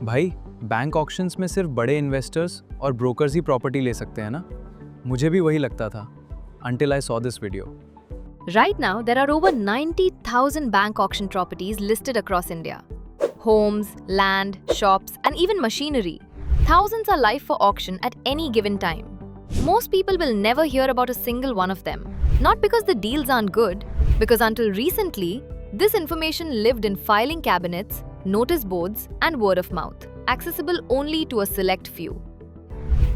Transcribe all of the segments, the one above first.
भाई, bank auctions में सिर्फ बड़े इन्वेस्टर्स और ब्रोकर्स ही प्रॉपर्टी ले सकते हैं ना? मुझे भी वही लगता था until I saw this video. Right now, there are over 90,000 bank auction properties listed across India. Homes, land, shops, and even machinery. Thousands are live for auction at any given time. Most people will never hear about a single one of them. Not because the deals aren't good, because until recently, this information lived in filing cabinets, notice boards, and word of mouth, accessible only to a select few.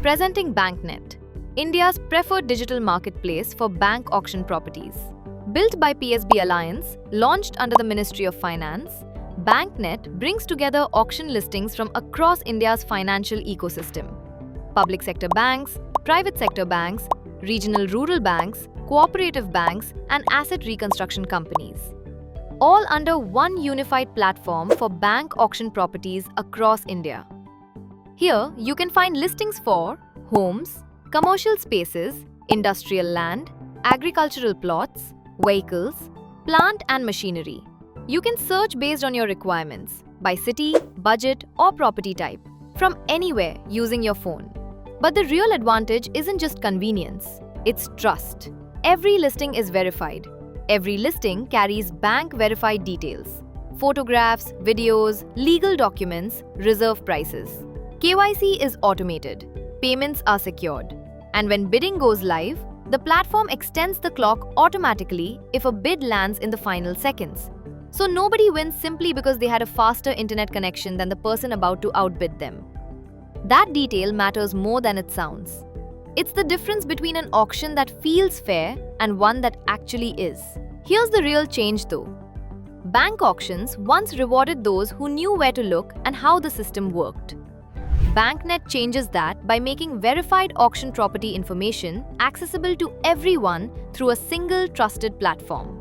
Presenting BankNet, India's preferred digital marketplace for bank auction properties. Built by PSB Alliance, launched under the Ministry of Finance, BankNet brings together auction listings from across India's financial ecosystem. Public sector banks, private sector banks, regional rural banks, cooperative banks, and asset reconstruction companies. All under one unified platform for bank auction properties across India. Here, you can find listings for homes, commercial spaces, industrial land, agricultural plots, vehicles, plant and machinery. You can search based on your requirements, by city, budget, or property type, from anywhere using your phone. But the real advantage isn't just convenience, it's trust. Every listing is verified. Every listing carries bank-verified details, photographs, videos, legal documents, reserve prices. KYC is automated, payments are secured, and when bidding goes live, the platform extends the clock automatically if a bid lands in the final seconds. So nobody wins simply because they had a faster internet connection than the person about to outbid them. That detail matters more than it sounds. It's the difference between an auction that feels fair and one that actually is. Here's the real change though. Bank auctions once rewarded those who knew where to look and how the system worked. BankNet changes that by making verified auction property information accessible to everyone through a single trusted platform.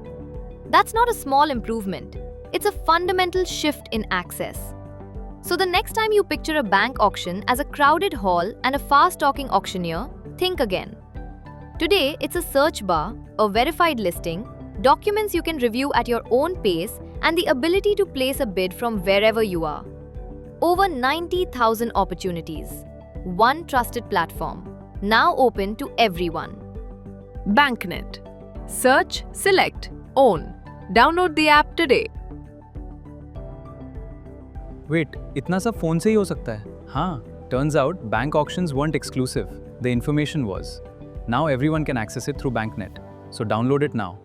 That's not a small improvement, it's a fundamental shift in access. So the next time you picture a bank auction as a crowded hall and a fast-talking auctioneer, think again. Today, it's a search bar, a verified listing, documents you can review at your own pace, and the ability to place a bid from wherever you are. Over 90,000 opportunities. One trusted platform, now open to everyone. BankNet. Search, select, own. Download the app today. Wait, इतना सब phone से ही हो सकता है? हाँ, turns out bank auctions weren't exclusive. The information was. Now everyone can access it through BankNet. So download it now.